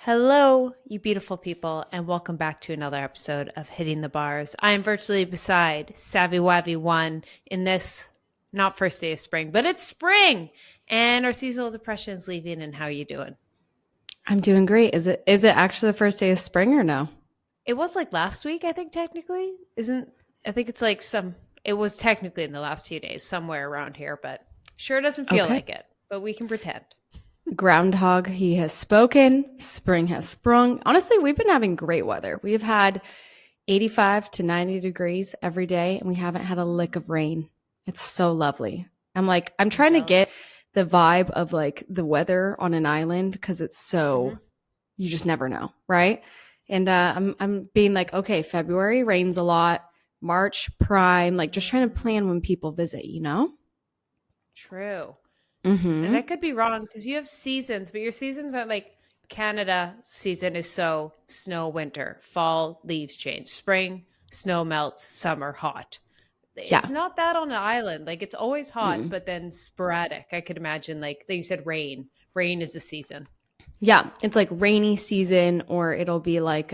Hello, you beautiful people, and welcome back to another episode of Hitting the Bars. I am virtually beside Savvy Wavy One in this not first day of spring, but it's spring, and our seasonal depression is leaving. And how are you doing? I'm doing great. Is it actually the first day of spring or no? It was like last week, I think technically. Isn't I think it's like it was technically in the last 2 days, somewhere around here, but sure doesn't feel Okay. like it. But we can pretend. Groundhog, he has spoken. Spring has sprung. Honestly, we've been having great weather. We've had 85 to 90 degrees every day, and we haven't had a lick of rain. It's so lovely. I'm I'm trying to get jealous. the vibe of like the weather on an island because it's Hmm. so, you just never know, right? And I'm being like, okay, February rains a lot, March prime, like just trying to plan when people visit, you know? True. And I Mm-hmm. could be wrong because you have seasons, but your seasons are like Canada season is so snow, winter, fall, leaves change, spring, snow melts, summer, hot. Yeah. It's not that on an island. Like it's always hot, Mm. but then sporadic. I could imagine like you said rain. Rain is the season. Yeah, it's like rainy season or it'll be like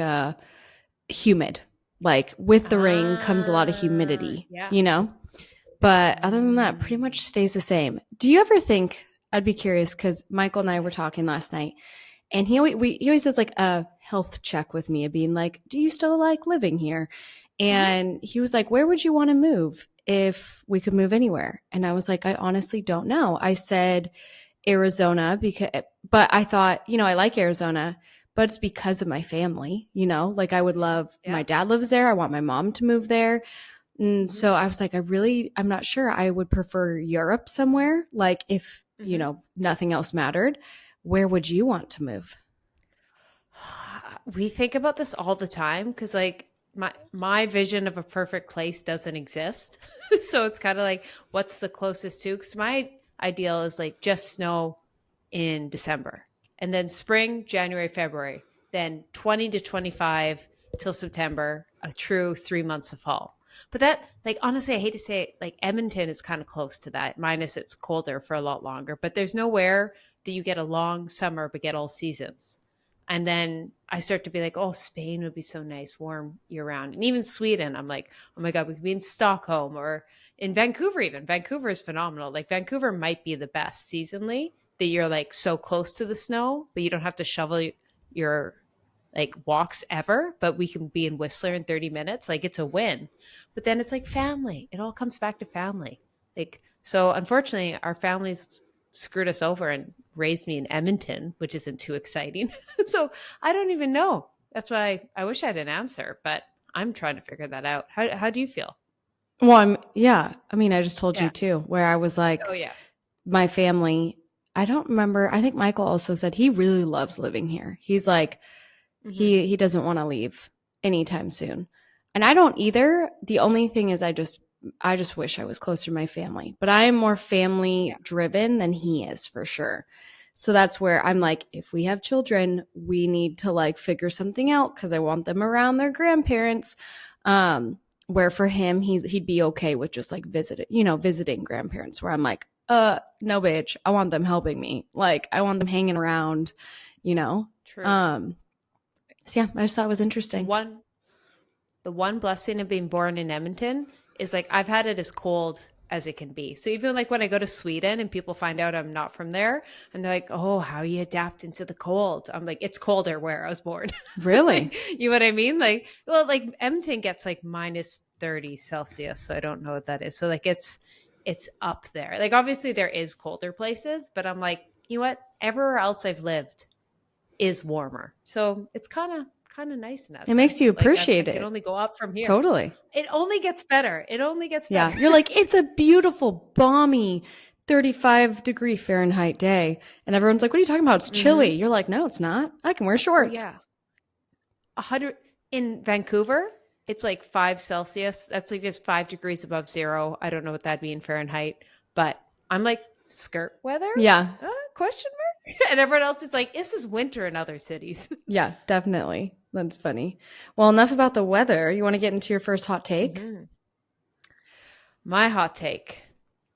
humid. Like with the rain comes a lot of humidity, Yeah. you know? But other than that, pretty Mm. much stays the same. Do you ever think, I'd be curious because Michael and I were talking last night and he always does like a health check with me of being like, do you still like living here? Mhm. And he was like, where would you want to move if we could move anywhere? And I was like, I honestly don't know. I said Arizona but I thought, I like Arizona, but it's because of my family, like I would love, Yeah. my dad lives there. I want my mom to move there. And Hmm. so I was like, I'm not sure. I would prefer Europe somewhere. Like if, Hmm. nothing else mattered, where would you want to move? We think about this all the time because like my vision of a perfect place doesn't exist. So it's kind of like what's the closest to? Because my ideal is like just snow in December and then spring, January, February, then 20 to 25 till September, a true 3 months of fall. But that, like, honestly, I hate to say it, like, Edmonton is kind of close to that, minus it's colder for a lot longer. But there's nowhere that you get a long summer but get all seasons. And then I start to be like, oh, Spain would be so nice, warm year round. And even Sweden, I'm like, oh my God, we could be in Stockholm or in Vancouver, even. Vancouver is phenomenal. Like, Vancouver might be the best seasonally that you're like so close to the snow, but you don't have to shovel your like walks ever. But we can be in Whistler in 30 minutes. Like, it's a win. But then it's like family. It all comes back to family. Like, so unfortunately, our families screwed us over and raised me in Edmonton, which isn't too exciting. So I don't even know. That's why I wish I had an answer, but I'm trying to figure that out. How do you feel? Well, yeah. I mean, I just told you Yeah. too, where I was Oh, like, yeah. my family, I don't remember. I think Michael also said he really loves living here. He's like, Hmm. he doesn't want to leave anytime soon. And I don't either. The only thing is I just wish I was closer to my family. But I am more Yeah. family driven than he is for sure. So that's where I'm like, if we have children, we need to like figure something out because I want them around their grandparents. Where for him, he'd be okay with just like visiting grandparents. Where I'm like, no, bitch, I want them helping me. Like I want them hanging around, you know. True. Um, so yeah, I just thought it was The interesting. one the one blessing of being born in Edmonton is like I've had it as cold as it can be. So even like when I go to Sweden and people find out I'm not from there and they're like, "Oh, how you adapt into the cold?" I'm like, "It's colder where I was born." Really? Like, you know what I mean? Like, well, like Edmonton gets like minus 30 Celsius, so I don't know what that is. So like it's up there. Like obviously there is colder places, but I'm like, you know what? Everywhere else I've lived is warmer. So it's kind of nice in that It makes you sense. Like I appreciate can it. only go up from here. Totally. It only gets better. It only gets Yeah. better. You're like, it's a beautiful, balmy 35-degree Fahrenheit day. And everyone's like, what are you talking about? It's chilly. Hmm. You're like, no, it's not. I can wear Oh shorts. yeah, 100 in Vancouver. It's like 5 Celsius. That's like just 5 degrees above zero. I don't know what that'd be in Fahrenheit, but I'm like skirt weather? Yeah. Question mark? And everyone else is like, this is winter in other cities. Yeah, definitely. That's funny. Well, enough about the weather. You want to get into your first hot take? Hmm. My hot take: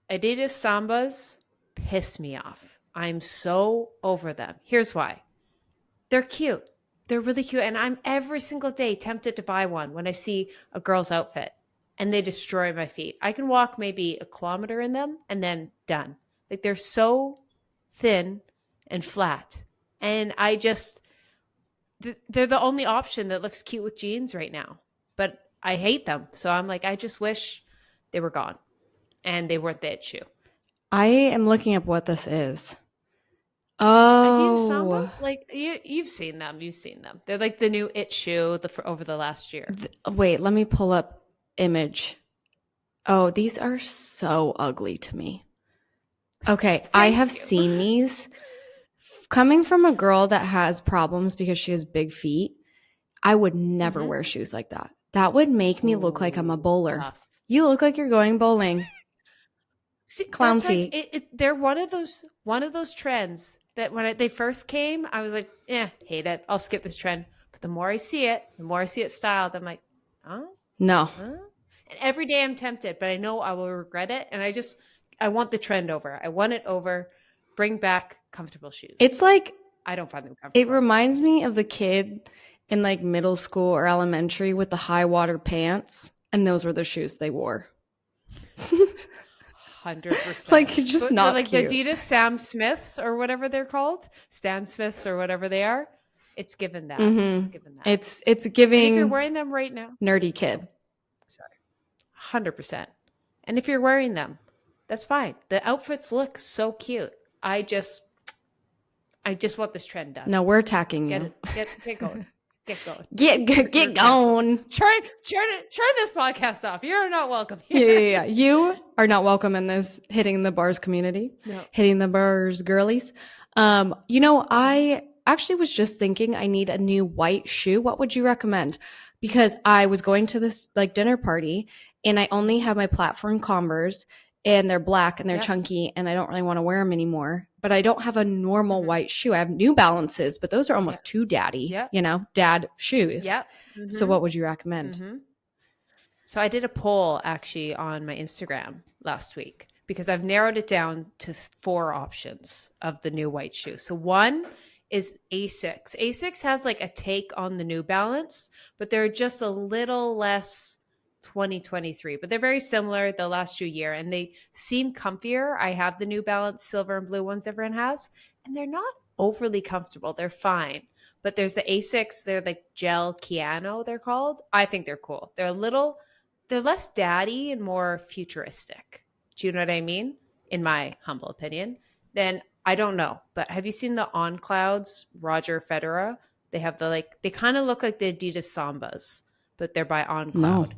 Adidas Sambas piss me off. I'm so over them. Here's why. they're cute. They're really cute. And I'm every single day tempted to buy one when I see a girl's outfit and they destroy my feet. I can walk maybe a kilometer in them and then done. Like they're so thin and flat. And they're the only option that looks cute with jeans right now. But I hate them. So I'm like, I just wish they were gone and they weren't the it shoe. I am looking up what this is. Adidas Oh, Sambas, like you've seen them. You've seen them. They're like the new it shoe over the last year. Wait, let me pull up image. Oh, these are so ugly to me. Okay, I have seen these. Coming from a girl that has problems because she has big feet, I would never wear shoes like that. That would make me look like I'm a bowler. Tough. You look like you're going bowling. See, Clown that's feet. Like, they're one of those trends that when they first came, I was like, hate it. I'll skip this trend. But the more I see it styled, I'm like, No. And every day I'm tempted, but I know I will regret it. And I want the trend over. I want it over. Bring back comfortable shoes. It's like, I don't find them comfortable. it reminds me of the kid in like middle school or elementary with the high water pants. And those were the shoes they wore. 100%. Like, it's just not like cute. the Adidas Sam Smiths or whatever they're called, Stan Smiths or whatever they are. It's given that. It's given that. It's giving. And if you're wearing them right now, nerdy kid. sorry, 100%. And if you're wearing them, that's fine. The outfits look so cute. I just want this trend done. No, we're attacking Get you. it. Get going. Get going. Get going. Turn this podcast off. You're not welcome here. Yeah. You are not welcome in this hitting the bars community. No. Hitting the bars girlies. I actually was just thinking I need a new white shoe. What would you recommend? Because I was going to this like dinner party and I only have my platform Converse and they're black and they're chunky and I don't really want to wear them anymore. But I don't have a normal white shoe. I have New Balances, but those are almost too daddy, dad shoes. Yep. So what would you recommend? So I did a poll actually on my Instagram last week because I've narrowed it down to 4 options of the new white shoe. So one is Asics. Asics has like a take on the New Balance, but they're just a little less 2023, but they're very similar the last year and they seem comfier. I have the New Balance silver and blue ones everyone has, and they're not overly comfortable. They're fine. But there's the Asics, they're like gel Keanu, they're called. I think they're cool. They're less daddy and more futuristic. Do you know what I mean? In my humble opinion. Then I don't know, but have you seen the On Clouds, Roger Federer? They have they kind of look like the Adidas Sambas, but they're by On Cloud. No.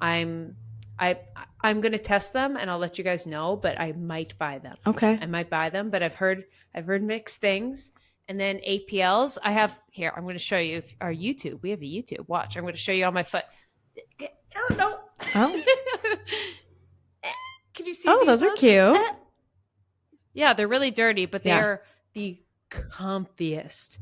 I'm going to test them and I'll let you guys know, but I might buy them. Okay. I might buy them, but I've heard mixed things. And then APLs, I have here. I'm going to show you our YouTube. We have a YouTube. Watch. I'm going to show you on my foot. Oh no. Oh. Can you see? Oh, these those are ones? cute. Yeah, they're really dirty, but they are the comfiest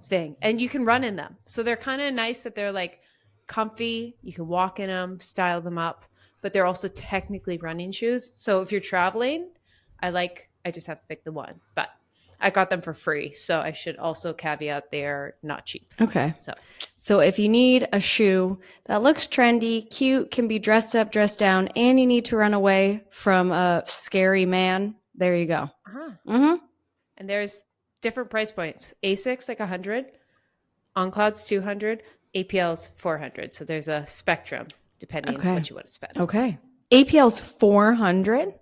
thing. And you can run in them. So they're kind of nice that they're like comfy. You can walk in them, style them up, but they're also technically running shoes. So if you're traveling, I just have to pick the one, but I got them for free. So I should also caveat they're not cheap. Okay. So if you need a shoe that looks trendy, cute, can be dressed up, dressed down, and you need to run away from a scary man, there you go. And there's different price points. Asics like 100, On Cloud's 200, APL's 400. So there's a spectrum depending on what you want to spend. Okay. APL's 400?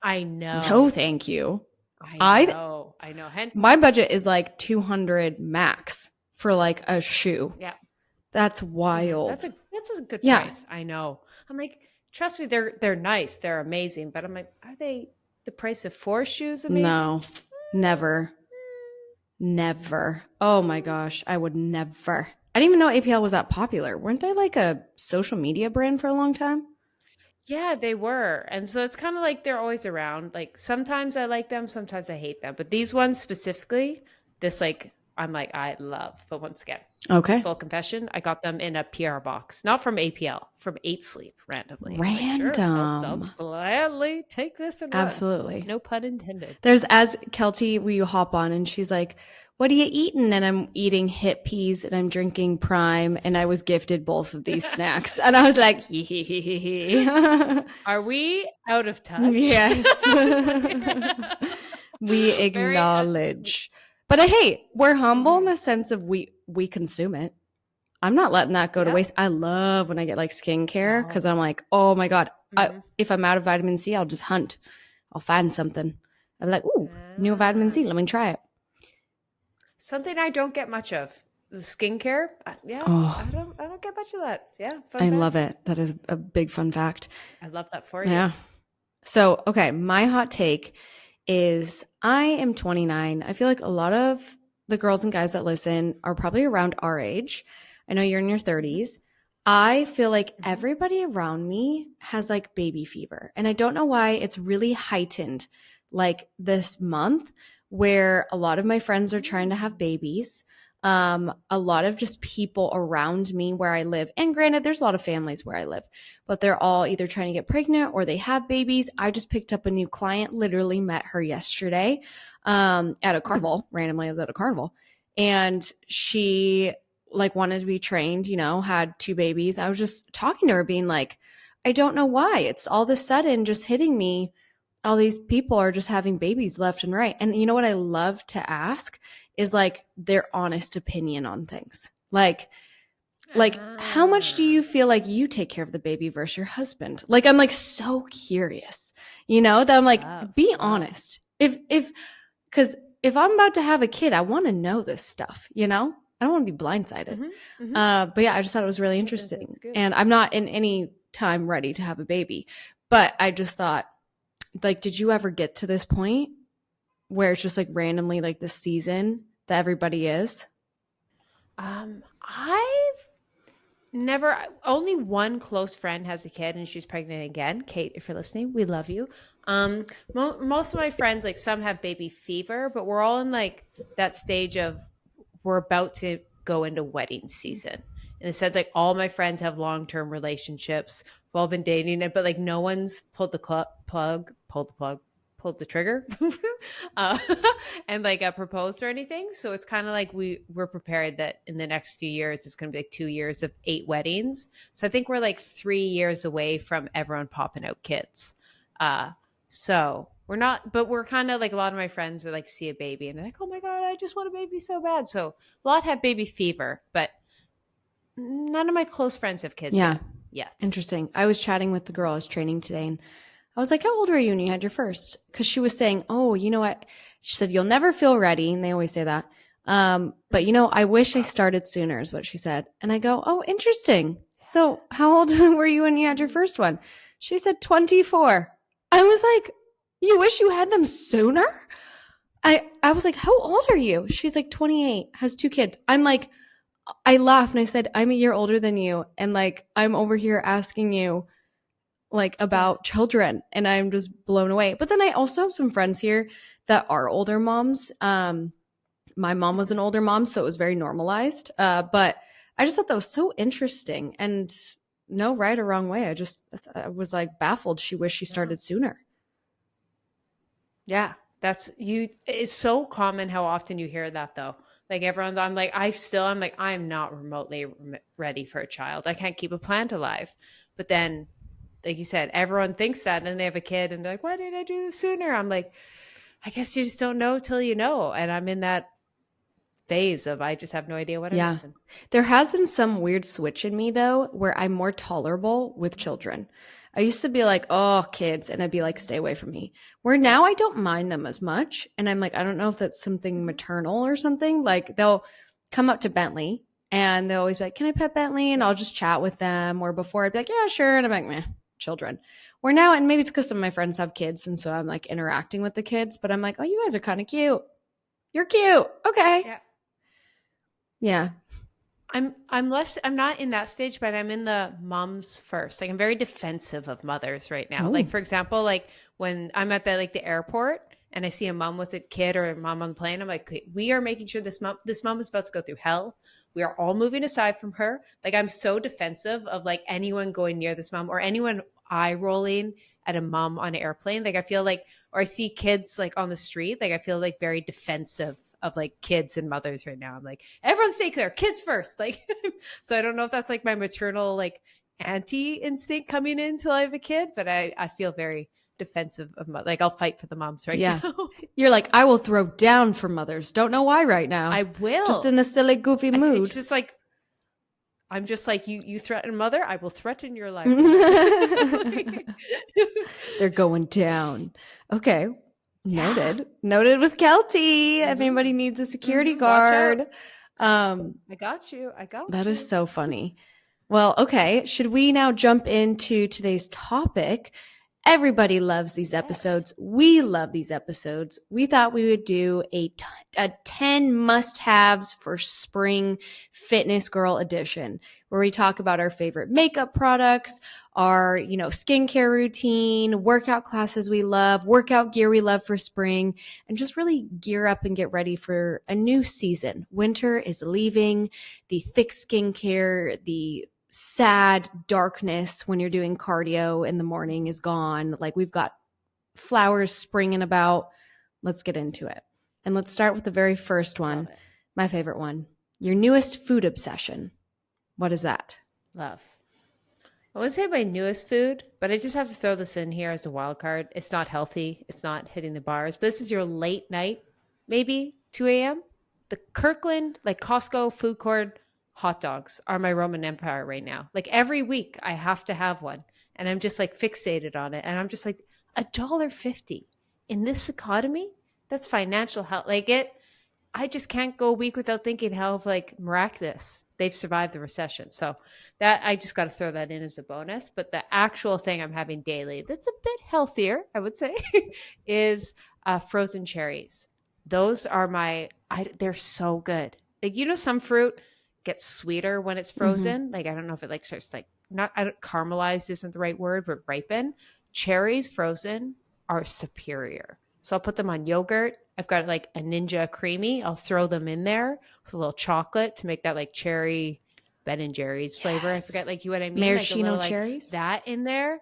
I know. No, thank you. I know. Hence my budget is like 200 max for like a shoe. Yeah. That's wild. That's a good price. I know. I'm like, trust me, they're nice. They're amazing. But I'm like, are they the price of 4 shoes amazing? No. Never. Oh my gosh. I would never. I didn't even know APL was that popular. Weren't they like a social media brand for a long time? Yeah, they were. And so it's kind of like they're always around. Like sometimes I like them, sometimes I hate them. But these ones specifically, I love. But once again, full confession, I got them in a PR box. Not from APL, from 8 Sleep randomly. Random. Like, sure, I'll gladly take this and run. Absolutely. No pun intended. There's as Keltie, we hop on and she's like, what are you eating? And I'm eating hit peas and I'm drinking Prime. And I was gifted both of these snacks. And I was like, hee hee hee hee hee. Are we out of touch? Yes. We acknowledge. But hey, we're humble in the sense of we consume it. I'm not letting that go to waste. I love when I get like skincare because I'm like, oh my God, if I'm out of vitamin C, I'll just hunt. I'll find something. I'm like, ooh, new vitamin C. Let me try it. Something I don't get much of. Skincare. Yeah. Oh. I don't get much of that. Yeah. I love it. That is a big fun fact. I love that for you. Yeah. So, okay. My hot take is I am 29. I feel like a lot of the girls and guys that listen are probably around our age. I know you're in your 30s. I feel like everybody around me has like baby fever. And I don't know why it's really heightened like this month where a lot of my friends are trying to have babies. A lot of just people around me where I live. And granted, there's a lot of families where I live, but they're all either trying to get pregnant or they have babies. I just picked up a new client, literally met her yesterday at a carnival. Randomly, I was at a carnival. And she like wanted to be trained, you know, had 2 babies. I was just talking to her being like, I don't know why it's all of a sudden just hitting me. All these people are just having babies left and right. And you know what I love to ask is like their honest opinion on things. Like how much do you feel like you take care of the baby versus your husband? Like, I'm like so curious, you know, that I'm like, be honest. Because if I'm about to have a kid, I want to know this stuff, you know? I don't want to be blindsided. But yeah, I just thought it was really interesting. And I'm not in any time ready to have a baby. But I just thought, like, did you ever get to this point where it's just like randomly like the season that everybody is? I've never, only one close friend has a kid and she's pregnant again. Kate, if you're listening, we love you. Most of my friends, like some have baby fever, but we're all in like that stage of we're about to go into wedding season. In the sense, like all my friends have long-term relationships. We've all been dating it, but like no one's pulled the trigger and like proposed or anything. So it's kind of like we're prepared that in the next few years, it's going to be like 2 years of 8 weddings. So I think we're like 3 years away from everyone popping out kids. So we're not, but we're kind of like a lot of my friends are like see a baby and they're like, oh my God, I just want a baby so bad. So a lot have baby fever, but none of my close friends have kids yet. Interesting. I was chatting with the girl I was training today and I was like, how old were you when you had your first? Because she was saying, oh, you know what? She said, you'll never feel ready. And they always say that. But, you know, I wish I started sooner is what she said. And I go, oh, interesting. So how old were you when you had your first one? She said 24. I was like, you wish you had them sooner? I was like, how old are you? She's like 28, has 2 kids. I'm like, I laughed and I said, I'm a year older than you. And like, I'm over here asking you like about children and I'm just blown away. But then I also have some friends here that are older moms. My mom was an older mom, so it was very normalized. But I just thought that was so interesting and no right or wrong way. I was like baffled. She wished she started sooner. Yeah, it's so common how often you hear that though. Like everyone's, I'm like, I am not remotely ready for a child. I can't keep a plant alive. But then, like you said, everyone thinks that and then they have a kid and they're like, why didn't I do this sooner? I'm like, I guess you just don't know till you know. And I'm in that phase of, I just have no idea what I'm missing. There has been some weird switch in me though, where I'm more tolerable with children. I used to be like, oh, kids. And I'd be like, stay away from me. Where now I don't mind them as much. And I'm like, I don't know if that's something maternal or something. Like they'll come up to Bentley and they'll always be like, can I pet Bentley? And I'll just chat with them. Or before I'd be like, yeah, sure. And I'm like, meh, children. Where now, and maybe it's because some of my friends have kids. And so I'm like interacting with the kids. But I'm like, oh, you guys are kind of cute. You're cute. Okay. Yeah. I'm not in that stage, but I'm in the moms first. Like I'm very defensive of mothers right now. Ooh. Like for example, like when I'm at the airport and I see a mom with a kid or a mom on the plane, I'm like, okay, we are making sure this mom is about to go through hell. We are all moving aside from her. Like I'm so defensive of like anyone going near this mom or anyone eye rolling at a mom on an airplane. Like I feel like or I see kids like on the street, like I feel like very defensive of like kids and mothers right now. I'm like, everyone stay clear, kids first. Like, so I don't know if that's like my maternal like anti instinct coming in till I have a kid, but I feel very defensive of like I'll fight for the moms right now. You're like, I will throw down for mothers. Don't know why right now. I will. Just in a silly, goofy mood. It's just like, I'm just like, you threaten mother, I will threaten your life. They're going down. Okay. Noted. Noted with Keltie. If anybody needs a security guard. I got you. That is so funny. Well, okay. Should we now jump into today's topic? Everybody loves these episodes. We love these episodes. We thought we would do a 10 must-haves for spring fitness girl edition, where we talk about our favorite makeup products, our, skincare routine, workout classes we love, workout gear we love for spring, and just really gear up and get ready for a new season. Winter is leaving. The thick skincare, the sad darkness when you're doing cardio in the morning is gone. Like, we've got flowers springing about. Let's get into it. And let's start with the very first one, my favorite one, your newest food obsession. What is that? Love. I would say my newest food, but I just have to throw this in here as a wild card. It's not healthy. It's not hitting the bars, but this is your late night, maybe 2 a.m. The Kirkland, like Costco food court hot dogs are my Roman Empire right now. Like, every week I have to have one, and I'm just like fixated on it. And I'm just like, $1.50 in this economy? That's financial help. Like, I just can't go a week without thinking how like miraculous they've survived the recession. So that, I just got to throw that in as a bonus. But the actual thing I'm having daily that's a bit healthier, I would say, is frozen cherries. Those are they're so good. Like, some fruit gets sweeter when it's frozen. Like, I don't know if it like starts like caramelized isn't the right word, but ripen. Cherries frozen are superior. So I'll put them on yogurt. I've got like a Ninja Creamy. I'll throw them in there with a little chocolate to make that like cherry Ben and Jerry's flavor. I forget what I mean. Maraschino like cherries. Like that in there.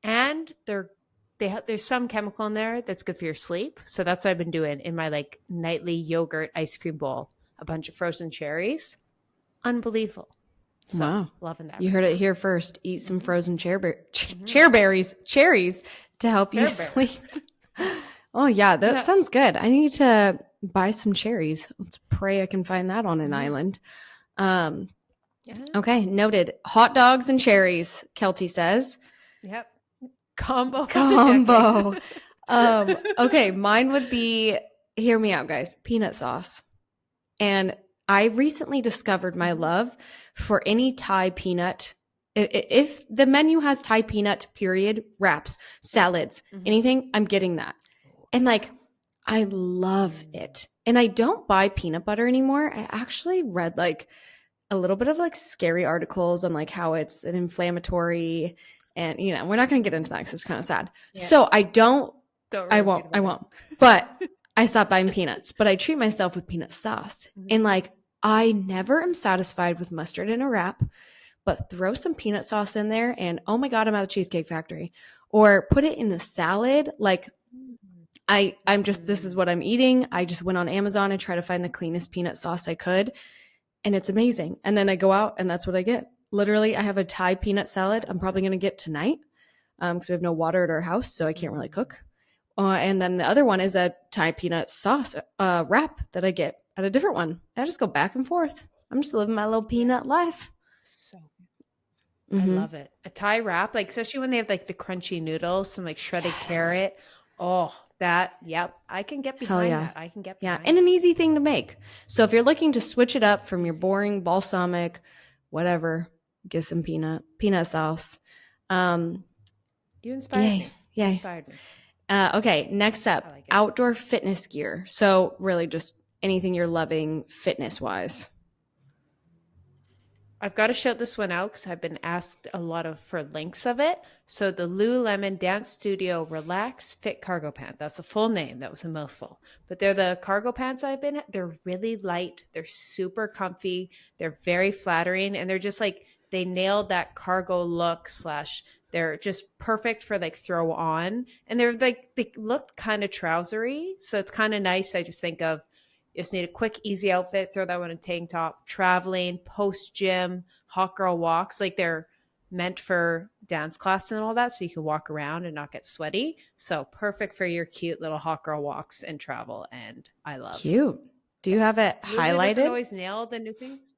And there's some chemical in there that's good for your sleep. So that's what I've been doing in my like nightly yogurt ice cream bowl. A bunch of frozen cherries. Unbelievable. So, wow. Loving that. You heard it here first. Eat some frozen cherries to help you sleep. Oh, yeah. That sounds good. I need to buy some cherries. Let's pray I can find that on an island. Okay. Noted. Hot dogs and cherries, Keltie says. Yep. Combo. Okay. Mine would be, hear me out, guys, peanut sauce. And I recently discovered my love for any Thai peanut. If the menu has Thai peanut, period, wraps, salads, anything, I'm getting that. And like, I love it. And I don't buy peanut butter anymore. I actually read like a little bit of like scary articles on like how it's an inflammatory, and we're not going to get into that because it's kind of sad. Yeah. So I won't. But I stopped buying peanuts, but I treat myself with peanut sauce. And like, I never am satisfied with mustard in a wrap, but throw some peanut sauce in there and oh my God, I'm at the Cheesecake Factory. Or put it in a salad. Like, I'm just, this is what I'm eating. I just went on Amazon and tried to find the cleanest peanut sauce I could. And it's amazing. And then I go out and that's what I get. Literally, I have a Thai peanut salad I'm probably going to get tonight because we have no water at our house, so I can't really cook. And then the other one is a Thai peanut sauce wrap that I get at a different one. I just go back and forth. I'm just living my little peanut life. So I love it. A Thai wrap, like especially when they have like the crunchy noodles, some like shredded carrot. Oh, I can get behind that. I can get behind and an easy thing to make. So if you're looking to switch it up from your boring balsamic, whatever, get some peanut sauce. You inspired me. Yeah. You inspired me. Okay, next up, outdoor fitness gear. So really just anything you're loving fitness-wise. I've got to shout this one out because I've been asked a lot for links of it. So the Lululemon Dance Studio Relax Fit Cargo Pant. That's the full name. That was a mouthful. But they're the cargo pants they're really light. They're super comfy. They're very flattering. And they're just like, they nailed that cargo look / They're just perfect for like throw on, and they're like they look kind of trousery, so it's kind of nice. I just think of you just need a quick, easy outfit. Throw that one in a tank top, traveling, post gym, hot girl walks. Like they're meant for dance class and all that, so you can walk around and not get sweaty. So perfect for your cute little hot girl walks and travel. And I love. Cute. Do you have it Lulu doesn't highlighted? always nail the new things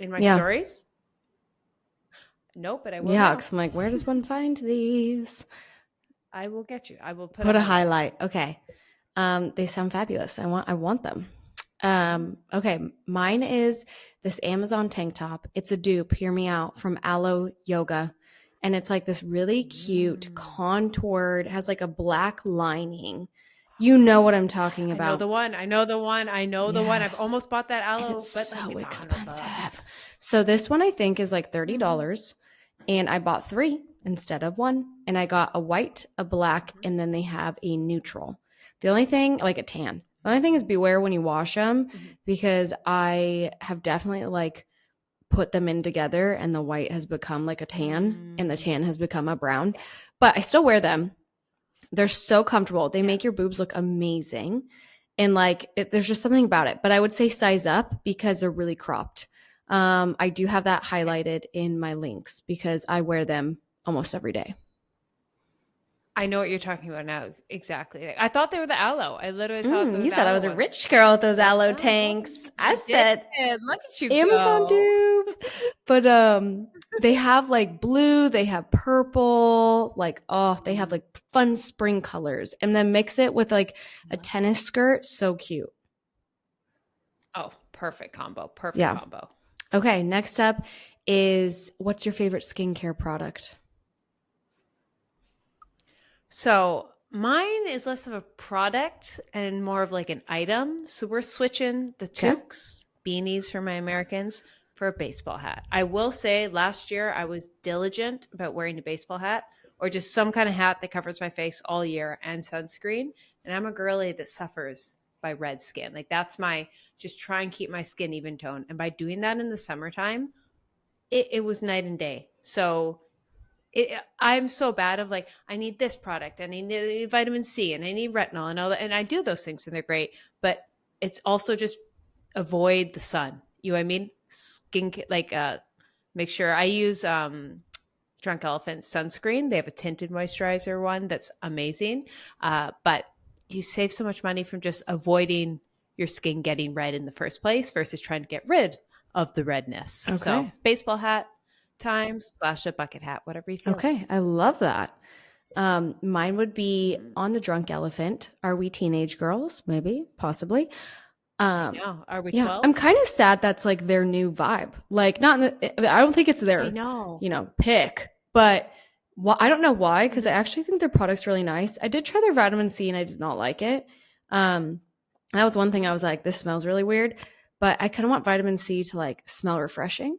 in my Yeah. stories. Nope, but I will. Yeah, now. because I'm like, where does one find these? I will get you. I will Put a highlight. Okay. They sound fabulous. I want them. Okay, mine is this Amazon tank top. It's a dupe, hear me out, from Aloe Yoga. And it's like this really cute, contoured, has like a black lining. You know what I'm talking about. I know the one. I know the one. I've Yes. almost bought that aloe, It's but so like it's expensive. So this one I think is like $30. And I bought 3 instead of 1. And I got a white, a black, and then they have a neutral. The only thing, like a tan. The only thing is beware when you wash them, because I have definitely like put them in together and the white has become like a tan and the tan has become a brown. But I still wear them. They're so comfortable. They make your boobs look amazing. And like there's just something about it. But I would say size up because they're really cropped. I do have that highlighted in my links because I wear them almost every day. I know what you're talking about now. Exactly. I thought they were the aloe. I literally thought You thought I was a rich girl with those aloe tanks. I said, look at you, Amazon dude. But they have like blue, they have purple, like they have like fun spring colors, and then mix it with like a tennis skirt. So cute. Oh, perfect combo. Perfect combo. Okay, next up is, what's your favorite skincare product? So mine is less of a product and more of like an item. So we're switching the toques, beanies for my Americans, for a baseball hat. I will say last year I was diligent about wearing a baseball hat or just some kind of hat that covers my face all year and sunscreen. And I'm a girly that suffers by red skin. Like that's my, just try and keep my skin even tone. And by doing that in the summertime, it was night and day. So I'm so bad of like, I need this product and I need vitamin C and I need retinol and all that. And I do those things and they're great, but it's also just avoid the sun. You know what I mean? Skin, like, make sure I use, Drunk Elephant sunscreen. They have a tinted moisturizer one that's amazing. But you save so much money from just avoiding your skin getting red in the first place versus trying to get rid of the redness. Okay. So baseball hat time / a bucket hat, whatever you feel. Okay. I love that. Mine would be on the Drunk Elephant. Are we teenage girls? Maybe, possibly. I know. Are we 12? I'm kind of sad that's like their new vibe. Like not I don't think it's their, pick, but I don't know why, because I actually think their product's really nice. I did try their vitamin C and I did not like it. That was one thing I was like, this smells really weird, but I kind of want vitamin C to like smell refreshing.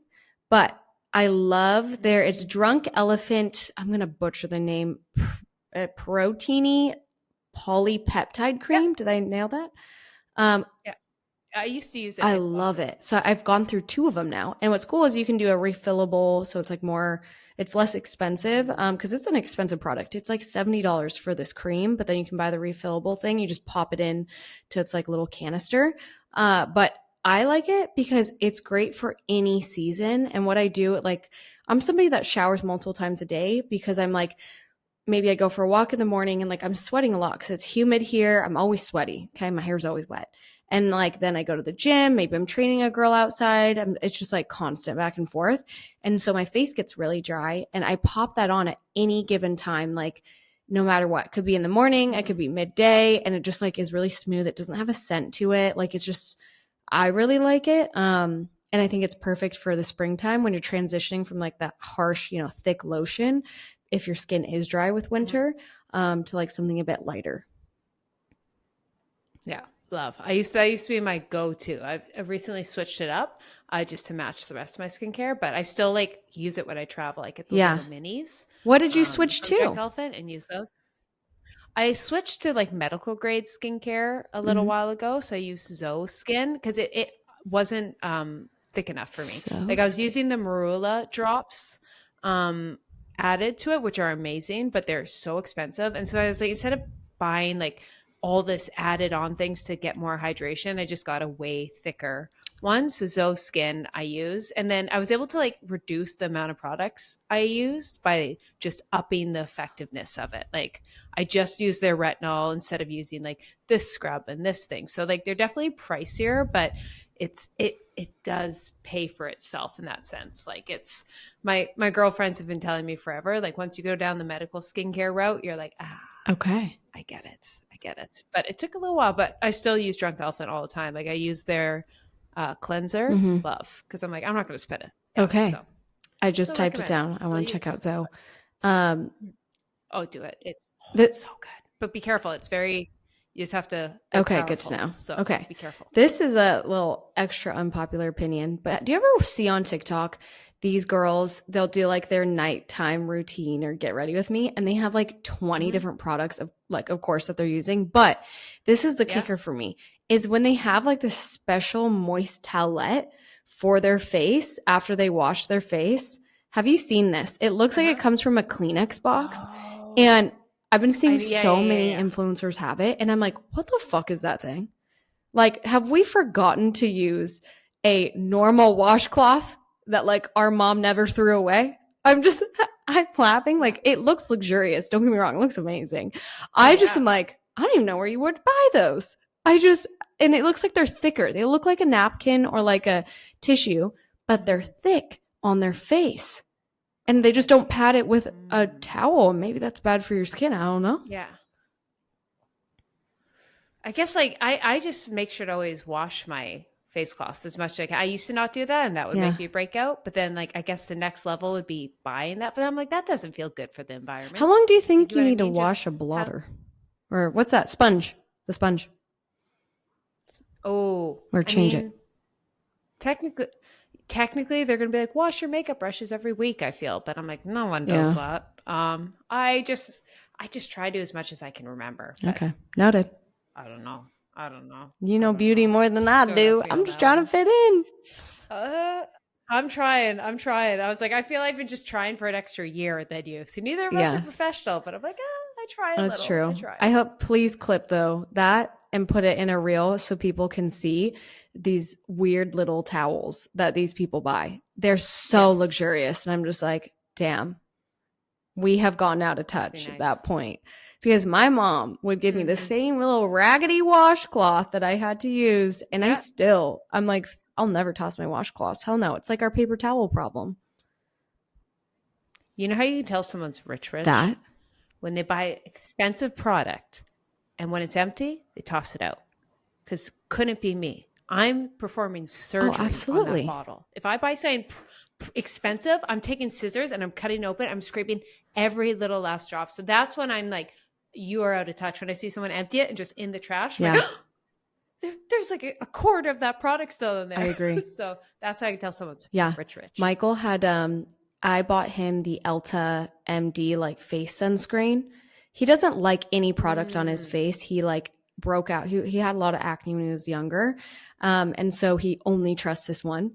But I love it's Drunk Elephant. I'm going to butcher the name. Proteiny polypeptide cream. Did I nail that? Yeah. I used to use it. I love it. So I've gone through 2 of them now. And what's cool is you can do a refillable. So it's like it's less expensive because it's an expensive product. It's like $70 for this cream, but then you can buy the refillable thing. You just pop it in to its like little canister. But I like it because it's great for any season. And what I do, like, I'm somebody that showers multiple times a day because I'm like, maybe I go for a walk in the morning and like I'm sweating a lot because it's humid here. I'm always sweaty. Okay. My hair's always wet. And like, then I go to the gym, maybe I'm training a girl outside. It's just like constant back and forth. And so my face gets really dry and I pop that on at any given time, like no matter what. It could be in the morning, it could be midday, and it just like is really smooth. It doesn't have a scent to it. Like it's just, I really like it. And I think it's perfect for the springtime when you're transitioning from like that harsh, thick lotion, if your skin is dry with winter, to like something a bit lighter. Yeah. Love. That used to be my go-to. I've recently switched it up just to match the rest of my skincare, but I still like use it when I travel. I get the little minis. What did you switch to? Drunk Elephant and use those. I switched to like medical grade skincare a little while ago. So I used Zoe Skin because it wasn't thick enough for me. Like I was using the Marula drops. added to it, which are amazing, but they're so expensive. And so I was like, instead of buying like all this added on things to get more hydration, I just got a way thicker one. So Zoe Skin I use. And then I was able to like reduce the amount of products I used by just upping the effectiveness of it. Like I just used their retinol instead of using like this scrub and this thing. So like they're definitely pricier, but it does pay for itself in that sense. Like it's my girlfriends have been telling me forever, like once you go down the medical skincare route, you're like, Okay. I get it. But it took a little while, but I still use Drunk Elephant all the time. Like I use their cleanser, love, because I'm like, I'm not going to spit it. Yeah, Okay. so. I just typed it down. I want to check out Zoe. Oh, do it. It's so good. But be careful. It's very, you just have to. Okay, good to know. So okay. Be careful. This is a little extra unpopular opinion, but do you ever see on TikTok these girls, they'll do like their nighttime routine or get ready with me, and they have like 20 different products of like, of course, that they're using. But this is the kicker for me, is when they have like this special moist towelette for their face after they wash their face. Have you seen this? It looks like it comes from a Kleenex box. Oh. And I've been seeing so many influencers have it. And I'm like, what the fuck is that thing? Like, have we forgotten to use a normal washcloth that like our mom never threw away? I'm laughing. Like, it looks luxurious. Don't get me wrong. It looks amazing. I am like, I don't even know where you would buy those. And it looks like they're thicker. They look like a napkin or like a tissue, but they're thick on their face. And they just don't pat it with a towel. Maybe that's bad for your skin. I don't know. Yeah. I guess like I just make sure to always wash my face cloths as much as I can. I used to not do that, and that would make me break out. But then like I guess the next level would be buying that. But I'm like, that doesn't feel good for the environment. How long do you think you need to wash a blotter? Or what's that? Sponge. The sponge. Oh. Or change it. Technically, they're going to be like, wash your makeup brushes every week, I feel. But I'm like, no one does that. I just try to as much as I can remember. Okay. Noted. I don't know. You know beauty more than I do. I'm just trying to fit in. I'm trying. I was like, I feel I've been just trying for an extra year than you. So neither of us are professional, but I'm like, I try a little. That's true. I hope, please clip though that and put it in a reel so people can see these weird little towels that these people buy. They're so luxurious. And I'm just like, damn, we have gotten out of touch at that point. Because my mom would give me the same little raggedy washcloth that I had to use. And I'm like, I'll never toss my washcloths. Hell no. It's like our paper towel problem. You know how you can tell someone's rich? That? When they buy expensive product and when it's empty, they toss it out. Because couldn't be me. I'm performing surgery on that bottle. If I buy something expensive, I'm taking scissors and I'm cutting open. I'm scraping every little last drop. So that's when I'm like, you are out of touch. When I see someone empty it and just in the trash, like, there's like a quart of that product still in there. I agree. So that's how I can tell someone's rich. Michael had, I bought him the Elta MD like face sunscreen. He doesn't like any product on his face. He like broke out. He had a lot of acne when he was younger. And so he only trusts this one.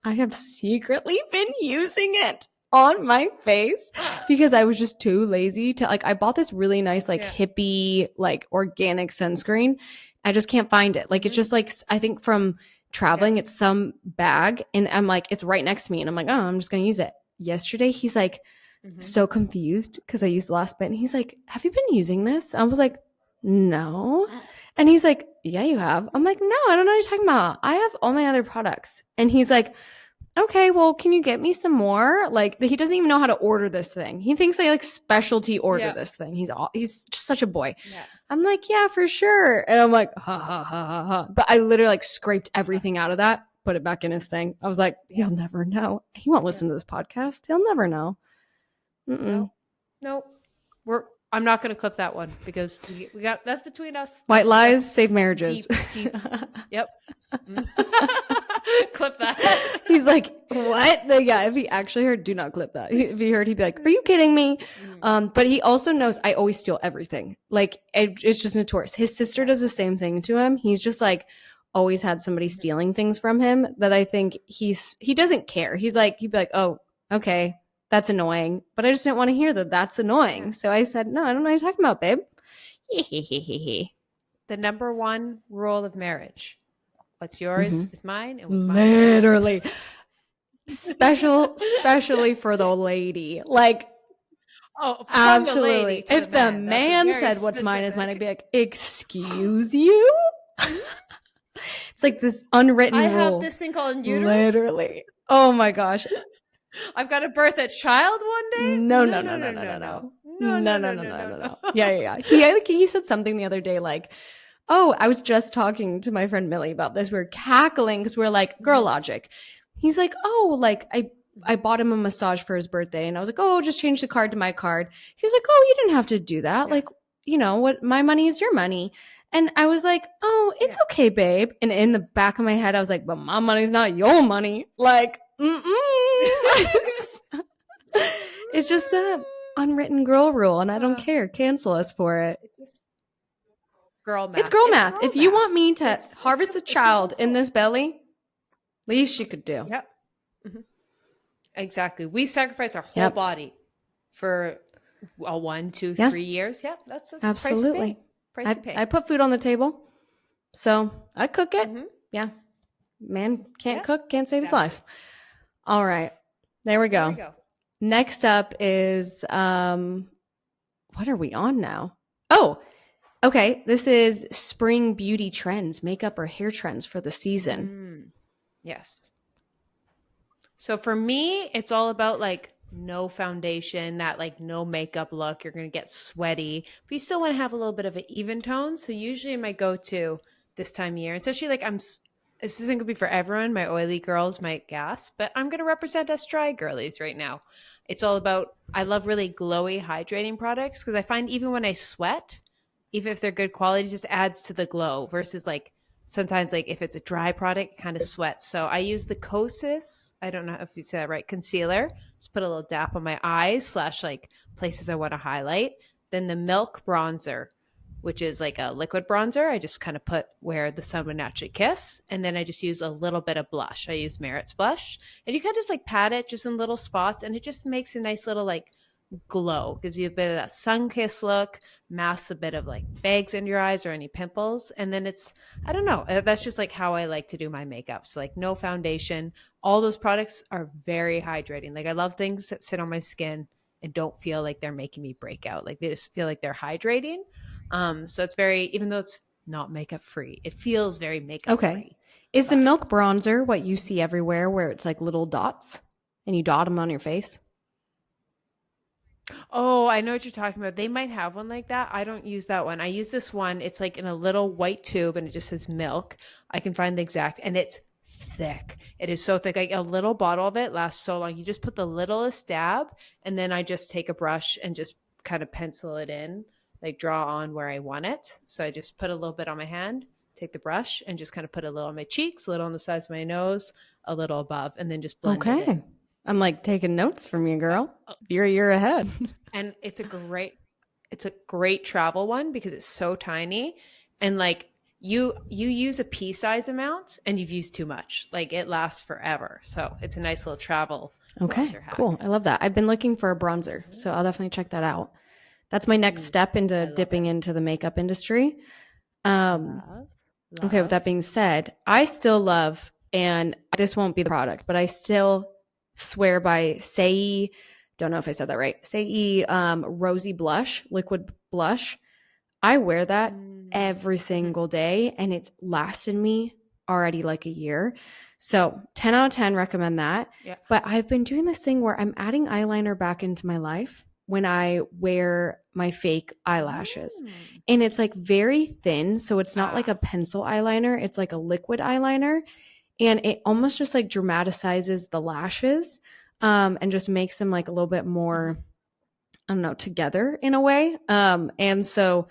I have secretly been using it on my face because I was just too lazy to like, I bought this really nice, like hippie, like organic sunscreen. I just can't find it. Like, it's just like, I think from traveling, it's some bag and I'm like, it's right next to me. And I'm like, oh, I'm just going to use it. Yesterday, he's like so confused because I used the last bit. And he's like, have you been using this? I was like, no. And he's like, yeah, you have. I'm like, no, I don't know what you're talking about. I have all my other products. And he's like, okay, well, can you get me some more? Like, he doesn't even know how to order this thing. He thinks I like specialty order this thing. He's just such a boy. Yeah. I'm like, yeah, for sure. And I'm like, ha, ha, ha, ha, ha. But I literally like scraped everything out of that, put it back in his thing. I was like, he'll never know. He won't listen to this podcast. He'll never know. Nope. I'm not going to clip that one because we got that's between us. White lies save marriages. Deep. Yep. Clip that. He's like, what? If he actually heard, do not clip that. If he heard, he'd be like, are you kidding me? But he also knows I always steal everything. Like, it's just notorious. His sister does the same thing to him. He's just like always had somebody stealing things from him that I think he doesn't care. He's like, he'd be like, oh, okay. that's annoying. But I just didn't want to hear that that's annoying. Yeah. So I said, no, I don't know what you're talking about, babe. The number one rule of marriage. What's yours is mine, and what's mine. Literally. Especially for the lady. Like, oh, absolutely. The if the man said what's mine is mine, I'd be like, excuse you? It's like this unwritten rule. I have this thing called uterus. Literally. Oh my gosh. I've got to birth a child one day? No. Yeah. He said something the other day like, oh, I was just talking to my friend Millie about this. We were cackling because we were like, girl logic. He's like, oh, like I bought him a massage for his birthday. And I was like, oh, just change the card to my card. He was like, oh, you didn't have to do that. Yeah. Like, you know what? My money is your money. And I was like, oh, it's okay, babe. And in the back of my head, I was like, but my money's not your money. Like, it's just a unwritten girl rule. And I don't care. Cancel us for it. It's girl math. It's girl math. If you want me to harvest a child in this belly, least you could do. Yep. Mm-hmm. Exactly. We sacrifice our whole body for 1, 2, 3 years. Yep. That's absolutely price to pay. I put food on the table, so I cook it. Mm-hmm. Yeah. Man can't cook, can't save his life. All right. There we go. Next up is what are we on now? Oh, okay. This is spring beauty trends, makeup or hair trends for the season. Yes. So for me, it's all about like no foundation, that like no makeup look. You're going to get sweaty, but you still want to have a little bit of an even tone. So usually my go-to this time of year, especially like this isn't going to be for everyone. My oily girls might gasp, but I'm going to represent us dry girlies right now. It's all about, I love really glowy, hydrating products because I find even when I sweat, even if they're good quality, it just adds to the glow versus like, sometimes like if it's a dry product, it kind of sweats. So I use the Kosas, I don't know if you say that right, concealer. Just put a little dap on my eyes / like places I want to highlight. Then the Milk bronzer, which is like a liquid bronzer. I just kind of put where the sun would naturally kiss. And then I just use a little bit of blush. I use Merit's blush. And you can just like pat it just in little spots. And it just makes a nice little like glow. Gives you a bit of that sun-kissed look. Masks a bit of like bags in your eyes or any pimples. And then it's, I don't know, that's just like how I like to do my makeup. So like no foundation. All those products are very hydrating. Like I love things that sit on my skin and don't feel like they're making me break out. Like they just feel like they're hydrating. So it's very, even though it's not makeup free, it feels very makeup free. Is the Milk bronzer what you see everywhere where it's like little dots and you dot them on your face? Oh, I know what you're talking about. They might have one like that. I don't use that one. I use this one. It's like in a little white tube and it just says Milk. I can find the exact, and it's thick. It is so thick. Like a little bottle of it lasts so long. You just put the littlest dab and then I just take a brush and just kind of pencil it in, like draw on where I want it. So I just put a little bit on my hand, take the brush and just kind of put a little on my cheeks, a little on the sides of my nose, a little above, and then just blend it in. I'm like taking notes from you, girl. You're a year ahead. And it's a great travel one because it's so tiny. And like you use a pea size amount and you've used too much. Like it lasts forever. So it's a nice little travel. Okay, cool. I love that. I've been looking for a bronzer, so I'll definitely check that out. That's my next step into dipping into the makeup industry. Okay, with that being said, I still love, and this won't be the product, but I still swear by Sei, don't know if I said that right, Sei Rosy Blush, liquid blush. I wear that every single day, and it's lasted me already like a year. So 10 out of 10, recommend that. Yeah. But I've been doing this thing where I'm adding eyeliner back into my life when I wear my fake eyelashes. And it's like very thin. So it's not like a pencil eyeliner. It's like a liquid eyeliner. And it almost just like dramatizes the lashes and just makes them like a little bit more, I don't know, together in a way. And so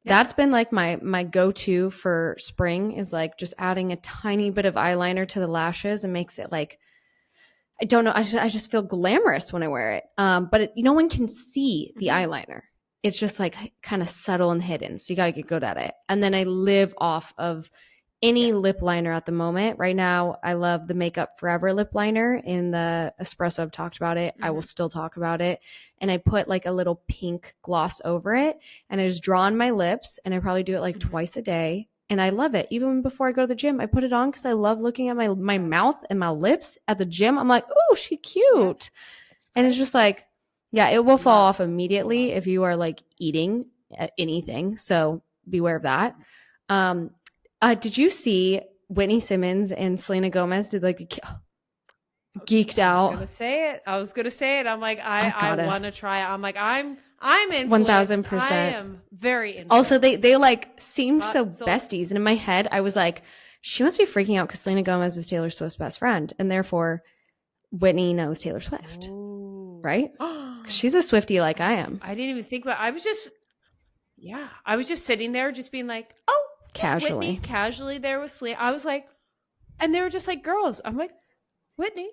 that's been like my go-to for spring is like just adding a tiny bit of eyeliner to the lashes and makes it like, I don't know, I just feel glamorous when I wear it. But no one can see the eyeliner. It's just like kind of subtle and hidden. So you got to get good at it. And then I live off of any lip liner at the moment. Right now, I love the Makeup Forever lip liner in the espresso. I've talked about it. I will still talk about it. And I put like a little pink gloss over it, and I just draw on my lips, and I probably do it like twice a day. And I love it. Even before I go to the gym, I put it on because I love looking at my mouth and my lips at the gym. I'm like, oh, she's cute. And it's just like, yeah, it will fall off immediately if you are like eating anything. So beware of that. Did you see Whitney Simmons and Selena Gomez did like geeked out? I was gonna say it. I'm like, I want to try it. I'm like, I'm in 1000%. I am very influenced. Also, they like seem so besties, and in my head, I was like, she must be freaking out because Selena Gomez is Taylor Swift's best friend, and therefore Whitney knows Taylor Swift, right? She's a Swiftie like I am. I didn't even think about. I was just sitting there, just being like, oh. Casually. Whitney casually there with Selena. I was like, and they were just like girls. I'm like, Whitney,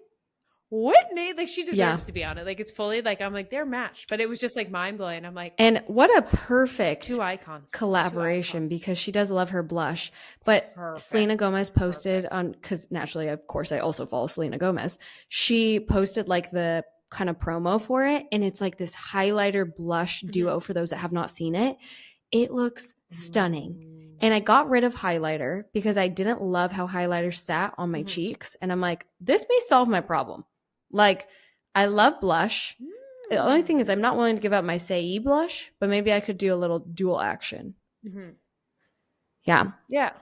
like she deserves to be on it. Like it's fully like, I'm like, they're matched, but it was just like mind blowing. I'm like, and what a perfect two icons collaboration, because she does love her blush. But Selena Gomez posted on, because naturally, of course, I also follow Selena Gomez. She posted like the kind of promo for it, and it's like this highlighter blush duo for those that have not seen it. It looks stunning. And I got rid of highlighter because I didn't love how highlighter sat on my cheeks. And I'm like, this may solve my problem. Like, I love blush. The only thing is I'm not willing to give up my Say blush, but maybe I could do a little dual action. Yeah. Yeah.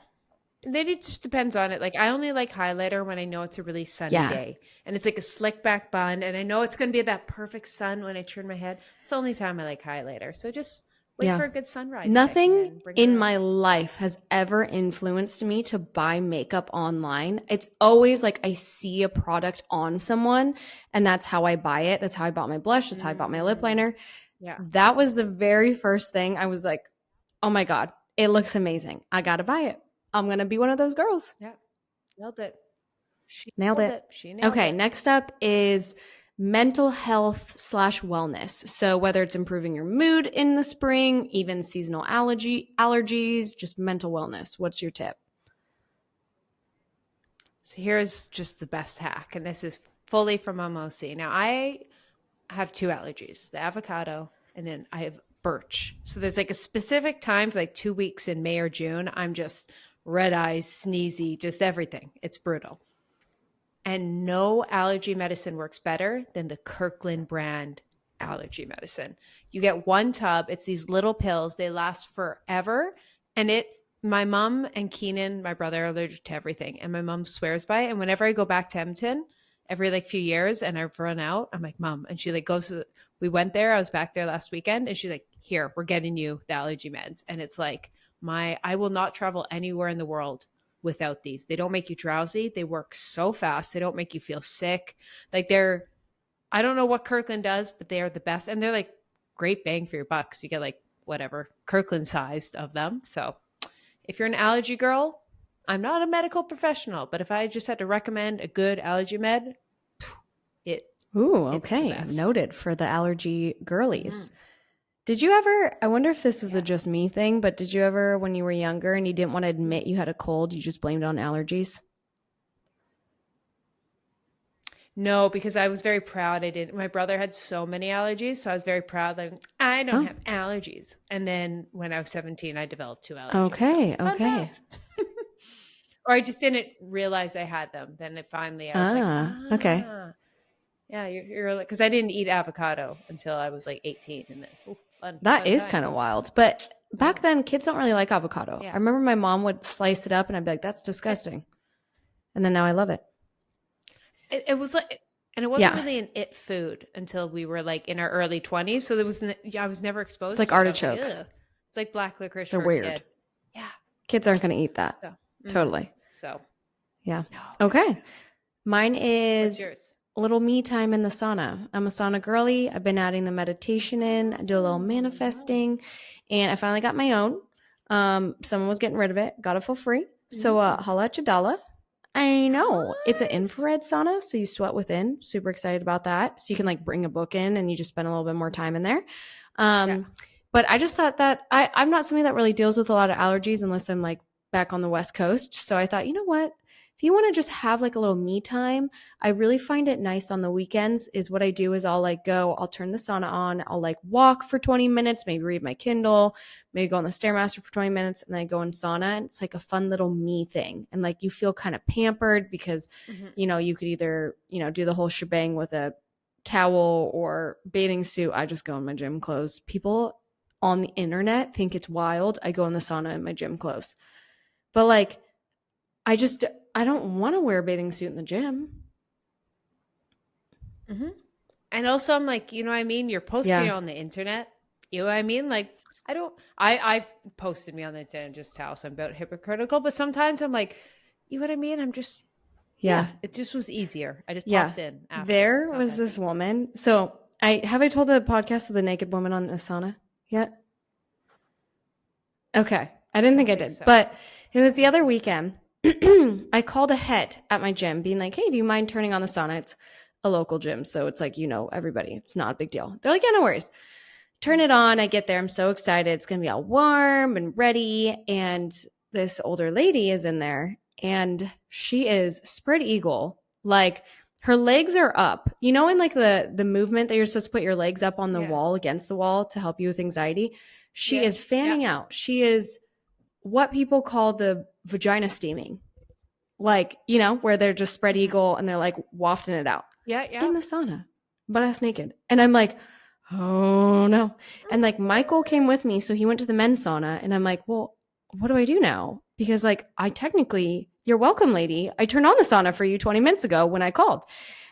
It just depends on it. Like, I only like highlighter when I know it's a really sunny day. And it's like a slick back bun. And I know it's going to be that perfect sun when I turn my head. It's the only time I like highlighter. So just... wait for a good sunrise. Nothing in my life has ever influenced me to buy makeup online. It's always like I see a product on someone, and that's how I buy it. That's how I bought my blush. That's how I bought my lip liner. Yeah. That was the very first thing. I was like, oh my God, it looks amazing. I got to buy it. I'm going to be one of those girls. Yeah. Nailed it. She nailed it. Okay. Next up is mental health / wellness. So whether it's improving your mood in the spring, even seasonal allergies, just mental wellness. What's your tip? So here's just the best hack. And this is fully from Momosi. Now I have 2 allergies, the avocado, and then I have birch. So there's like a specific time for like 2 weeks in May or June. I'm just red eyes, sneezy, just everything. It's brutal. And no allergy medicine works better than the Kirkland brand allergy medicine. You get 1 tub. It's these little pills. They last forever. And my mom and Keenan, my brother, are allergic to everything. And my mom swears by it. And whenever I go back to Edmonton, every like few years and I've run out, I'm like, Mom. And she like goes to, we went there. I was back there last weekend. And she's like, here, we're getting you the allergy meds. And it's like I will not travel anywhere in the world without these. They don't make you drowsy. They work so fast. They don't make you feel sick. Like I don't know what Kirkland does, but they are the best. And they're like great bang for your buck. So you get like whatever Kirkland sized of them. So if you're an allergy girl, I'm not a medical professional, but if I just had to recommend a good allergy med, okay. Noted for the allergy girlies. Did you ever, I wonder if this was a just me thing, but did you ever, when you were younger and you didn't want to admit you had a cold, you just blamed it on allergies? No, because I was very proud. My brother had so many allergies, so I was very proud. Like, I don't have allergies. And then when I was 17, I developed 2 allergies. Okay. Or I just didn't realize I had them. Then I was like, okay. Yeah, you're like, because I didn't eat avocado until I was like 18. And then, that is kind of wild. But back then, kids don't really like avocado. Yeah. I remember my mom would slice it up and I'd be like, that's disgusting. And then now I love it. It was like, and it wasn't really an it food until we were like in our early 20s. So I was never exposed. It's like to artichokes. It's like black licorice. They're weird. Kid. Yeah. Kids aren't going to eat that. So, totally. So. Yeah. No. Okay. Mine is What's yours? A little me time in the sauna. I'm a sauna girly. I've been adding the meditation in. I do a little manifesting. And I finally got my own. Someone was getting rid of it. Got it for free. So holla at Jadala. I know. It's an infrared sauna, so you sweat within. Super excited about that. So you can like bring a book in and you just spend a little bit more time in there. But I just thought that I'm not somebody that really deals with a lot of allergies unless I'm like back on the West Coast. So I thought, you know what? If you want to just have like a little me time, I really find it nice on the weekends is what I do is I'll turn the sauna on. I'll like walk for 20 minutes, maybe read my Kindle, maybe go on the Stairmaster for 20 minutes and then I go in sauna. And it's like a fun little me thing. And like you feel kind of pampered because, you know, you could either, you know, do the whole shebang with a towel or bathing suit. I just go in my gym clothes. People on the internet think it's wild. I go in the sauna in my gym clothes. But like, I don't want to wear a bathing suit in the gym. And also I'm like, you know what I mean? You're posting it on the internet. You know what I mean? Like I've posted me on the internet just how so I'm about hypocritical, but sometimes I'm like, you know what I mean? I'm just, it just was easier. I just popped in after. There was this woman. So I told the podcast of the naked woman on the sauna yet? Okay. I didn't think I did, but it was the other weekend. I called ahead at my gym being like, hey, do you mind turning on the sauna? It's a local gym. So it's like, you know, everybody, it's not a big deal. They're like, yeah, no worries. Turn it on. I get there. I'm so excited. It's going to be all warm and ready. And this older lady is in there and she is spread eagle. Like her legs are up, you know, in like the movement that you're supposed to put your legs up on the wall against the wall to help you with anxiety. She is fanning out. She is what people call the vagina steaming, like, you know, where they're just spread eagle and they're like wafting it out. In the sauna, butt ass naked. And I'm like, oh no. And like Michael came with me. So he went to the men's sauna and I'm like, well, what do I do now? Because like you're welcome, lady. I turned on the sauna for you 20 minutes ago when I called.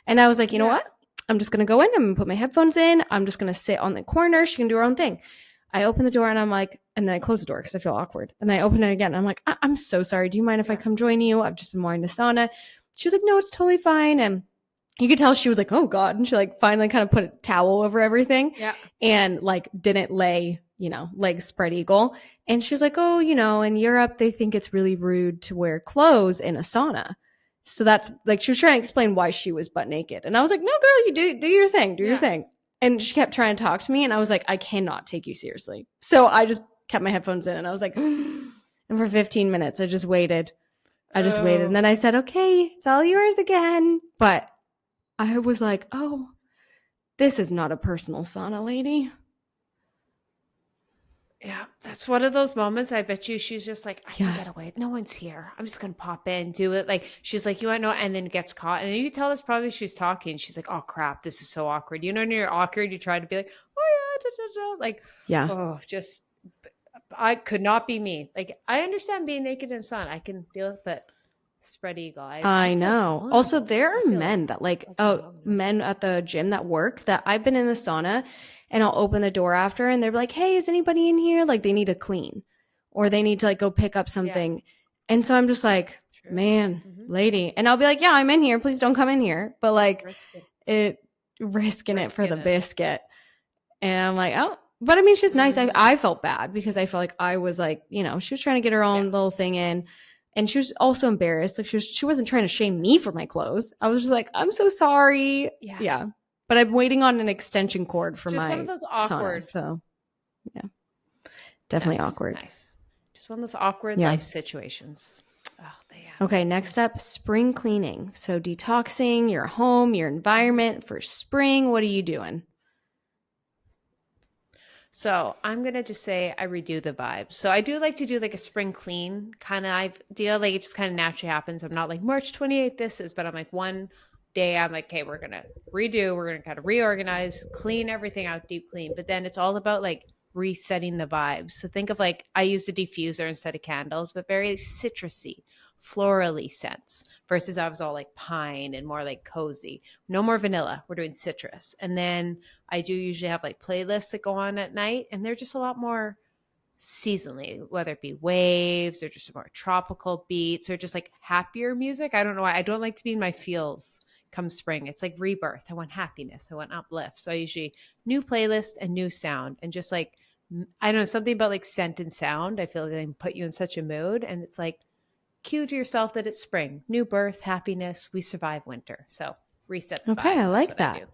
And I was like, you know what? I'm just going to go in. I'm going to put my headphones in. I'm just going to sit on the corner. She can do her own thing. I open the door and I'm like, and then I close the door because I feel awkward. And then I open it again. And I'm like, I'm so sorry. Do you mind if I come join you? I've just been wanting to sauna. She was like, no, it's totally fine. And you could tell she was like, oh God. And she like finally kind of put a towel over everything and like didn't lay, you know, legs spread eagle. And she was like, oh, you know, in Europe, they think it's really rude to wear clothes in a sauna. So that's like, she was trying to explain why she was butt naked. And I was like, no, girl, you do your thing, do your thing. And she kept trying to talk to me. And I was like, I cannot take you seriously. So I just kept my headphones in and I was like, and for 15 minutes, I just waited. And then I said, okay, it's all yours again. But I was like, oh, this is not a personal sauna, lady. Yeah, that's one of those moments. I bet you she's just like, I can get away. No one's here. I'm just going to pop in, do it. Like, she's like, you want to know? And then gets caught. And then you tell us probably she's talking. She's like, oh, crap, this is so awkward. You know, when you're awkward, you try to be like, oh, yeah, da, da, da. Like, oh, just, I could not be me. Like, I understand being naked in the sun. I can deal with it. Spread eagle. I know. Also, there are men that like, men at the gym that work that I've been in the sauna and I'll open the door after and they're like, hey, is anybody in here? Like they need to clean or they need to like go pick up something. And so I'm just like, man, lady. And I'll be like, yeah, I'm in here. Please don't come in here. But like risking it for the biscuit. And I'm like, oh, but I mean, she's nice. I felt bad because I felt like I was like, you know, she was trying to get her own little thing in. And she was also embarrassed. Like she wasn't trying to shame me for my clothes. I was just like, I'm so sorry. Yeah. But I'm waiting on an extension cord for my one of those awkward. Sauna, so yeah, definitely awkward. Nice. Just one of those awkward life situations. Okay. Next up, spring cleaning. So detoxing your home, your environment for spring. What are you doing? So I'm going to just say I redo the vibe. So I do like to do like a spring clean kind of deal. Like it just kind of naturally happens. I'm not like March 28th this is, but I'm like one day I'm like, okay, we're going to redo. We're going to kind of reorganize, clean everything out, deep clean. But then it's all about like resetting the vibe. So think of like I use a diffuser instead of candles, but very citrusy, florally scents versus I was all like pine and more like cozy. No more vanilla. We're doing citrus. And then I do usually have like playlists that go on at night and they're just a lot more seasonally, whether it be waves or just more tropical beats or just like happier music. I don't know why. I don't like to be in my feels come spring. It's like rebirth. I want happiness. I want uplift. So I usually new playlist and new sound and just like, I don't know, something about like scent and sound. I feel like they can put you in such a mood and it's like, cue to yourself that it's spring, new birth, happiness. We survive winter. So reset the vibe. Okay, I like that.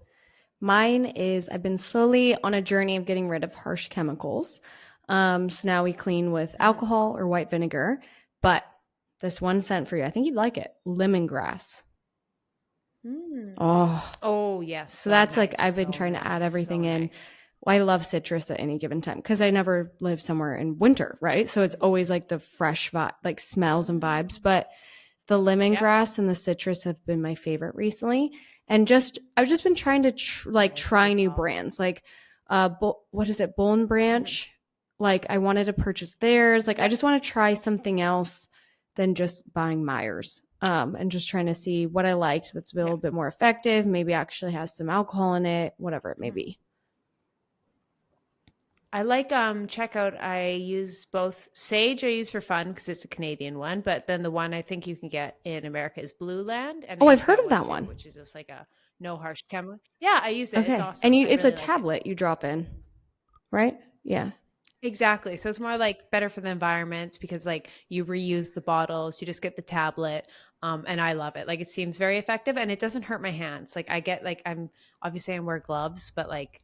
Mine is I've been slowly on a journey of getting rid of harsh chemicals. So now we clean with alcohol or white vinegar. But this one scent for you, I think you'd like it. Lemongrass. Oh yes. So that's nice. like I've been trying to add everything in. Nice. Well, I love citrus at any given time because I never live somewhere in winter, right? So it's always like the fresh like smells and vibes. But the lemongrass and the citrus have been my favorite recently. And I've just been trying to try new brands, like what is it, Bull and Branch? Like I wanted to purchase theirs. Like I just want to try something else than just buying Myers. And just trying to see what I liked that's a little bit more effective, maybe actually has some alcohol in it, whatever it may be. I like checkout. I use both Sage. I use for fun because it's a Canadian one, but then the one I think you can get in America is Blue Land. And I've heard of that one, which is just like a no harsh chemical. Yeah, I use it. Okay. It's awesome. And it's really a tablet you drop in, right? Yeah. Exactly. So it's more like better for the environment because like you reuse the bottles, you just get the tablet. And I love it. Like it seems very effective and it doesn't hurt my hands. Like I get like I wear gloves, but like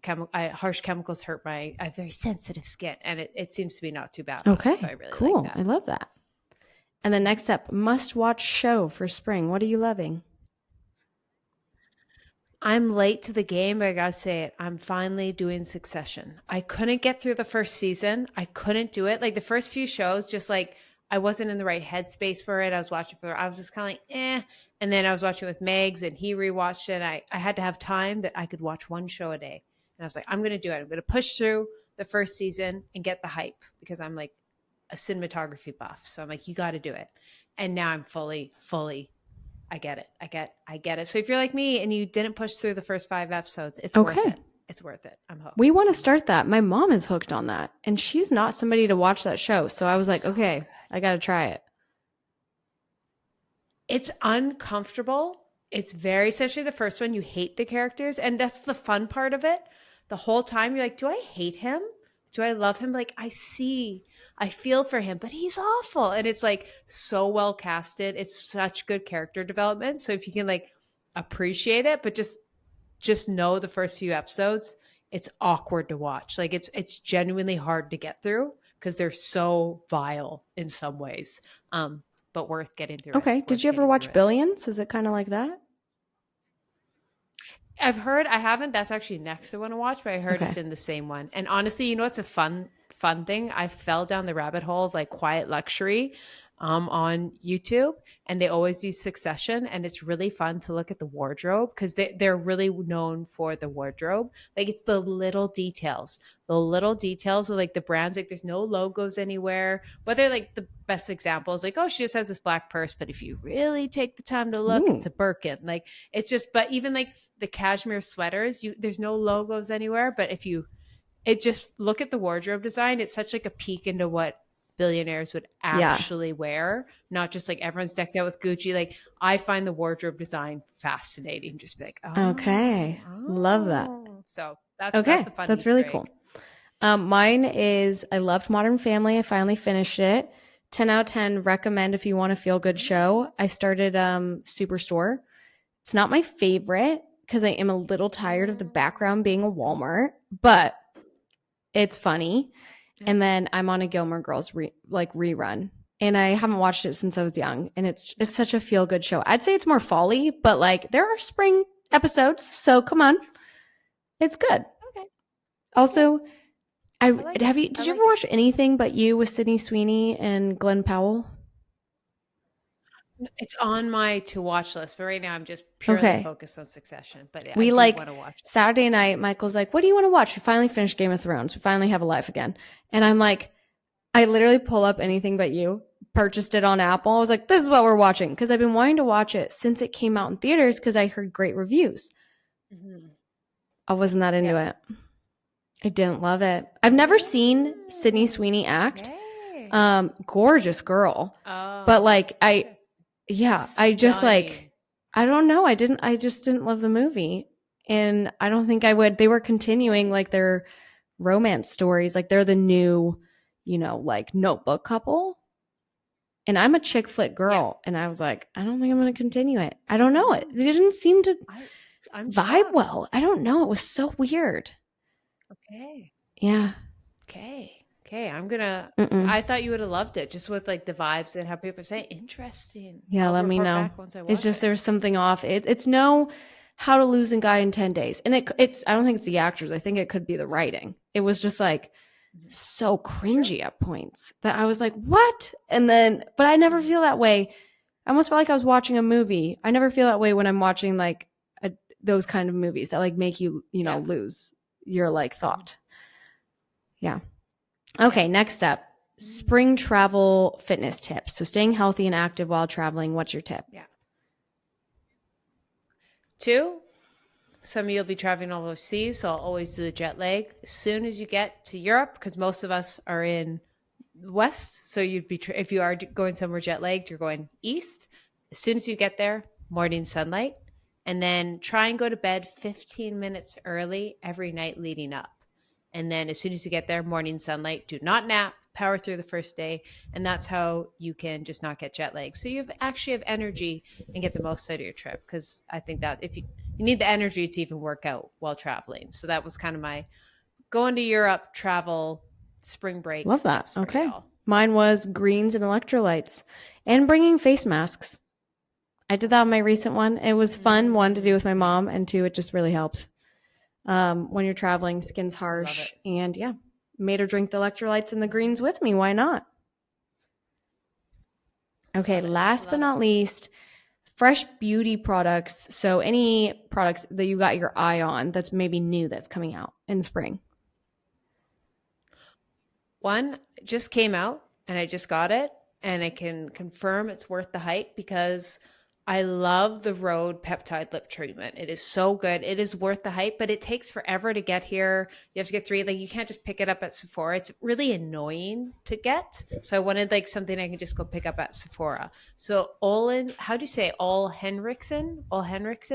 harsh chemicals hurt I have very sensitive skin and it seems to be not too bad. Okay. So I really cool. like that. I love that. And the next up, must watch show for spring. What are you loving? I'm late to the game, but I gotta say it. I'm finally doing Succession. I couldn't get through the first season. I couldn't do it. Like the first few shows, just like I wasn't in the right headspace for it. I was just kind of like, eh. And then I was watching with Megs and he rewatched it. I had to have time that I could watch one show a day. And I was like, I'm going to do it. I'm going to push through the first season and get the hype because I'm like a cinematography buff. So I'm like, you got to do it. And now I'm fully, I get it. I get it. So if you're like me and you didn't push through the first 5 episodes, it's worth it. It's worth it. I'm hooked. We want to start that. My mom is hooked on that and she's not somebody to watch that show. So I was like, okay, good. I got to try it. It's uncomfortable. It's especially the first one, you hate the characters. And that's the fun part of it. The whole time you're like, do I hate him? Do I love him? Like I feel for him, but he's awful. And it's like so well casted. It's such good character development. So if you can like appreciate it, but just know the first few episodes, it's awkward to watch. Like it's genuinely hard to get through because they're so vile in some ways. But worth getting through. Okay. Did you ever watch Billions? Is it kind of like that? I've heard. I haven't. That's actually next I want to watch, but I heard it's in the same one. And honestly, you know, it's a fun thing. I fell down the rabbit hole of like quiet luxury on YouTube, and they always use Succession, and it's really fun to look at the wardrobe because they're really known for the wardrobe. Like it's the little details of like the brands. Like there's no logos anywhere. Whether like the best example is like, oh, she just has this black purse, but if you really take the time to look, it's a Birkin. Like it's just. But even like the cashmere sweaters, there's no logos anywhere. But if you just look at the wardrobe design, it's such like a peek into what billionaires would actually wear, not just like everyone's decked out with Gucci. Like I find the wardrobe design fascinating. Just be like, love that. So that's a fun. That's really cool. Mine is I loved Modern Family. I finally finished it. 10 out of 10. Recommend if you want a feel good show. I started Superstore. It's not my favorite because I am a little tired of the background being a Walmart, but it's funny. And then I'm on a Gilmore Girls rerun, and I haven't watched it since I was young. And it's such a feel good show. I'd say it's more folly, but like there are spring episodes, so come on, it's good. Okay. Also, did you ever watch Anything But You with Sydney Sweeney and Glenn Powell? It's on my to watch list, but right now I'm just purely focused on Succession. But we want to watch it. Saturday night, Michael's like, what do you want to watch? We finally finished Game of Thrones. We finally have a life again. And I'm like, I literally pull up Anything But You, purchased it on Apple. I was like, this is what we're watching. Because I've been wanting to watch it since it came out in theaters because I heard great reviews. Mm-hmm. I wasn't that into it. I didn't love it. I've never seen Sydney Sweeney act. Gorgeous girl. But like I just like, I don't know. I just didn't love the movie. And I don't think I would. They were continuing like their romance stories. Like they're the new, like Notebook couple. And I'm a chick flick girl. And I was like, I don't think I'm going to continue it. I don't know. It didn't seem to vibe well. I don't know. It was so weird. Okay. Yeah. Okay. Okay, I thought you would have loved it just with like the vibes and how people say interesting. Yeah, I'll let me report know. back once I watch It's just it. there's something off. It's no How to Lose a Guy in 10 Days. And it's I don't think it's the actors. I think it could be the writing. It was just like so cringy at points that I was like, what? And then, but I never feel that way. I almost felt like I was watching a movie. I never feel that way when I'm watching like those kind of movies that like make you, lose your like thought. Yeah. Okay, next up, spring travel fitness tips. So staying healthy and active while traveling. What's your tip? Yeah. 2, some of you'll be traveling overseas, so I'll always do the jet lag. As soon as you get to Europe, because most of us are in the West, so you'd be if you are going somewhere jet lagged, you're going east. As soon as you get there, morning sunlight, and then try and go to bed 15 minutes early every night leading up. And then as soon as you get there, morning sunlight, do not nap, power through the first day. And that's how you can just not get jet lag. So you actually have energy and get the most out of your trip. Because I think that if you need the energy to even work out while traveling. So that was kind of my going to Europe travel spring break. Love that. Okay. Mine was greens and electrolytes and bringing face masks. I did that on my recent one. It was fun, 1, to do with my mom, and 2, it just really helps. When you're traveling, skin's harsh, and yeah, made her drink the electrolytes and the greens with me. Why not? Okay, last but not least, fresh beauty products. So any products that you got your eye on that's maybe new that's coming out in spring. One just came out and I just got it, and I can confirm it's worth the hype because I love the Rhode peptide lip treatment. It is so good. It is worth the hype, but it takes forever to get here. You have to get 3. Like, you can't just pick it up at Sephora. It's really annoying to get. So I wanted like something I can just go pick up at Sephora. So All Henriksen,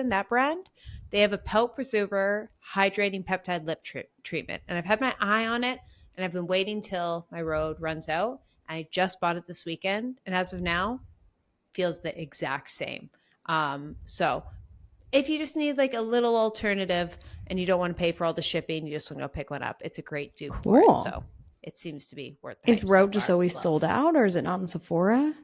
that brand, they have a pout preserver hydrating peptide lip treatment. And I've had my eye on it, and I've been waiting till my Rhode runs out. I just bought it this weekend, and as of now, feels the exact same. So if you just need like a little alternative and you don't want to pay for all the shipping, you just want to go pick one up, it's a great dupe for it. So it seems to be worth it. Is Rhode just always sold out, or is it not in Sephora?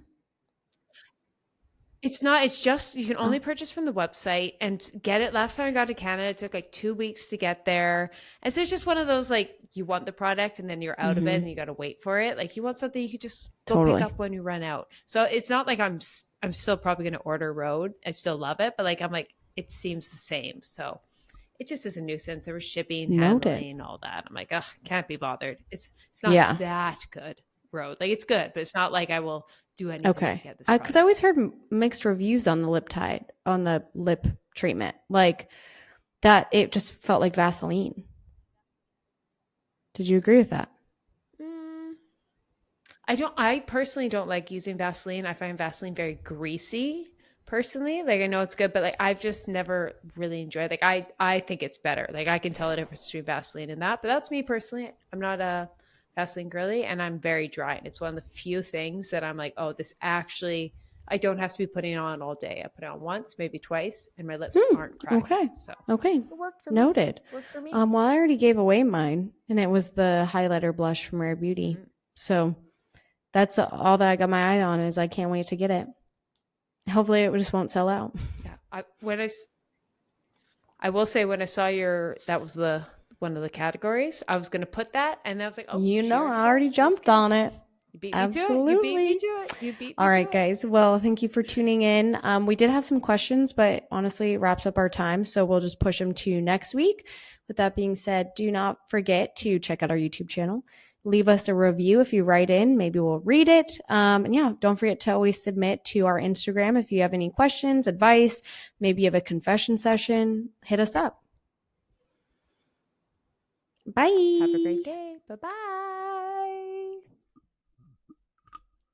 It's not. It's just you can only purchase from the website and get it. Last time I got to Canada, it took like 2 weeks to get there. And so it's just one of those like you want the product and then you're out of it and you got to wait for it. Like you want something you could just go pick up when you run out. So it's not like I'm still probably going to order Rhode. I still love it, but like I'm like it seems the same. So it just is a nuisance. There was shipping, handling, all that. I'm like, ugh, can't be bothered. It's not that good, Rhode. Like it's good, but it's not like I will do anything. Okay. Because I always heard mixed reviews on the lip treatment. Like that it just felt like Vaseline. Did you agree with that? I personally don't like using Vaseline. I find Vaseline very greasy personally. Like I know it's good, but like I've just never really enjoyed it. Like I think it's better. Like I can tell the difference between Vaseline and that, but that's me personally. I'm not a Vaseline girly, and I'm very dry. And it's one of the few things that I'm like, oh, this actually, I don't have to be putting it on all day. I put it on once, maybe twice, and my lips aren't cracking. Okay. So it worked for me. Noted. Worked for me. Well, I already gave away mine, and it was the highlighter blush from Rare Beauty. So that's all that I got my eye on. Is I can't wait to get it. Hopefully, it just won't sell out. Yeah. I will say when I saw that was one of the categories, I was going to put that, and I was like, oh, I already jumped on it. You beat me Absolutely. to it. You beat me to it. All right, guys. Well, thank you for tuning in. We did have some questions, but honestly, it wraps up our time, so we'll just push them to next week. With that being said, do not forget to check out our YouTube channel. Leave us a review if you write in. Maybe we'll read it. And yeah, don't forget to always submit to our Instagram if you have any questions, advice, maybe you have a confession session. Hit us up. Bye. Have a great day. Bye-bye.